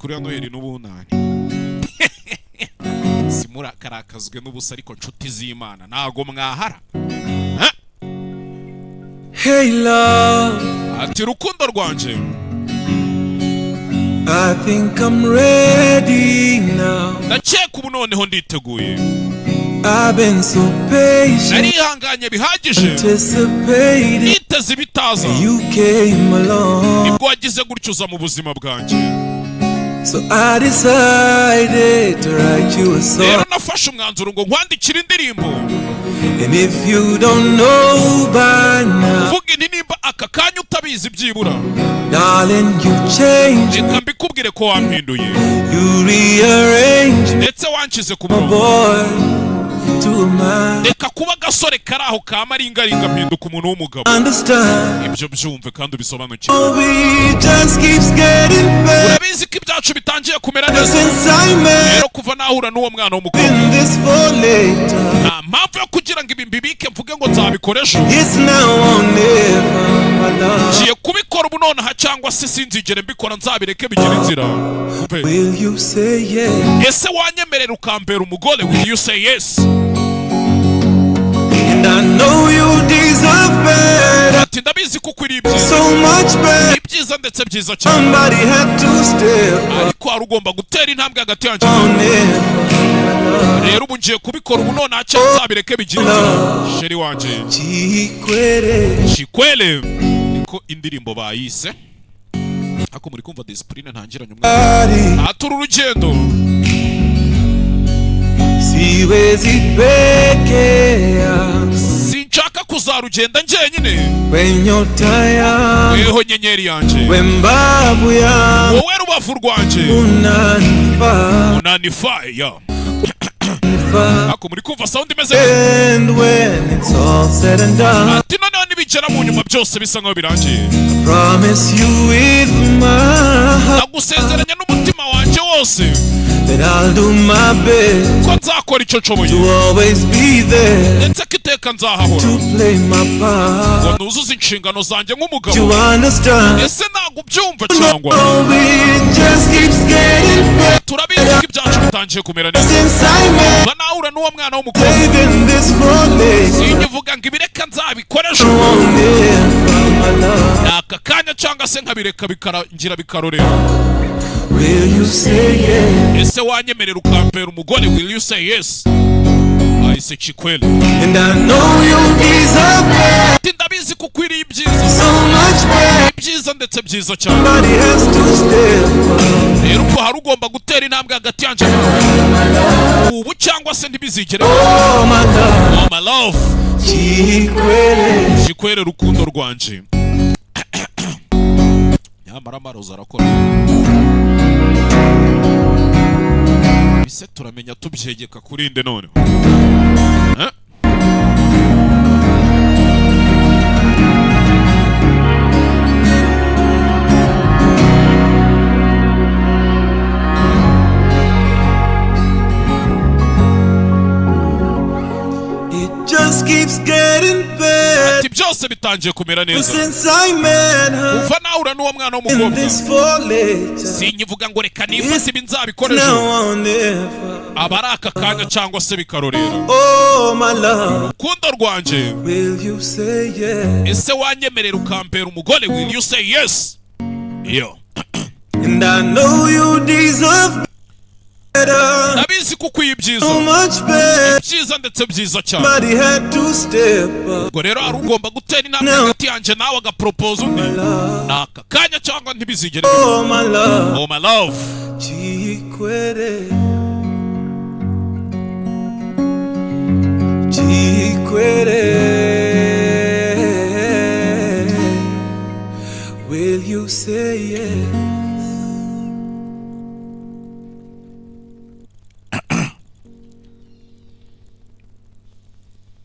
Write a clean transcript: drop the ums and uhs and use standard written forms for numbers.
amakuru ya Noheli n'ubunani. Simura karakazwe n'ubusa ariko nshuti z'Imana nago mwahara. Hey love, ati rukundo rwanje, I think I'm ready now. ndakeka ubu noneho nditeguye. I've been so patient, narihanganye bihagije, anticipating niteze ibitaza. you came along. nibwo wagize gutyo uza mu buzima bwanjye. So I decided to write you a song. rero nafashe umwanzuro ngo nkwandikire indirimbo. And if you don't know by now, vuga inti nimba aka kanya utabizi byibura, darling, you changed me. reka mbikubwire ko wampinduye, You rearranged ndetse wanshyize ku my murongo. boy to a man. reka kuba agasore kari aho kamaringaringa mpinduka umuntu w'umugabo. Understand, ibyo byumve kandi ubisobanukirwe. we just keeps getting better urabizi ko ibyacu bitangiye kumera neza. since I met rero kuva nahura n'uwo mwana w'umukobwa, in this for later. nta mpamvu yo kugira ngo ibi mbibike mvuge ngo nzabikoresha. It's now or never, my love. ngiye kubikora ubu nonaha, cyangwa se sinzigere mbikora, nzabireke bigira inzira. Will you say yes? ese wanyemerera ukambera umugore? Will you say yes? And I know you deserve better, ati ndabizi ko ukwiriye ibyiza, so much better. ibyiza ndetse byiza cyane, Somebody had to step up ariko hari ugomba gutera intambwe hagati yanjye. on it. rero ubu ngiye kubikora ubu nonaha, cyangwa nzabireke bigira inzira. sheri wanje Chikwere, Chikwele niko indirimbo bayise. ako muri kumva discipline ntangiranye umwana. Ari, atura urugendo, siwezi pekea sinshaka kuzarugenda njyenyine. when you're tired, weho nyenyeri yanjye, when mbavu yangu wowe rubavu rwanjye, unanifaa. unanifaya. ako muri kumva sound imeze. And when it's all said and done, ati noneho nibigera mu nyuma byose bisa nkaho birangiye, promise you with my heart ndagusezeranya n'umutima wanjye wose that I'll do my best ko nzakora icyo nshoboye, to always be there ndetse ko iteka nzahahora, to play my part. ngo nuzuze inshingano zanjye nk'umugabo. You understand? ese ntabwo ubyumva cyangwa? Oh, it just keeps getting better turabizi ko ibyacu bitangiye kumera neza. since I met mba nahura n'uwo mwana w'umukobwa, in this for later. sinyivuga ngo ibireka nzabikoresha On it from my love. aka kanya, cyangwa se nkabireka bikarangira bikarorera. Will you say yes? ese wanyemerera ukampera umugore? Will you say yes? ahise Chikwele. And I know you deserve better, ati ndabizi ko ukwiriye ibyiza, so much better. ibyiza ndetse byiza cyane. Somebody has to step up. rero ubwo hari ugomba gutera intambwe hagati yanjye nawe, ubu cyangwa se ntibizigere. Oh my love, oh my love, Chikwere, Chikwele rukundo rwanje. nyamara amaroza arakora. bise turamenya tubyegeka kuri nde noneho. just keeps getting better ati byose bitangiye kumera neza since I met her. uva nahura n'uwo mwana In w'umukobwa, this for later, sinyivuga ngo reka nifate ibi nzabikora now ejo, or never. aba ari aka kanya cyangwa se bikarorera. Oh my love, rukundo rwanjye, will you say yes? ese wanyemerera ukampera umugore? Will you say yes? iyo And I know you deserve better, ndabizi ko ukwiye ibyiza, so much better. byiza ndetse byiza cyane. Somebody had to step up. ubwo rero hari ugomba gutera intambwe hagati yanjye nawe agapropose undi, ni aka kanya cyangwa ntibizigere. Oh my love, oh my love, Chikwere, Chikwere, will you say yes?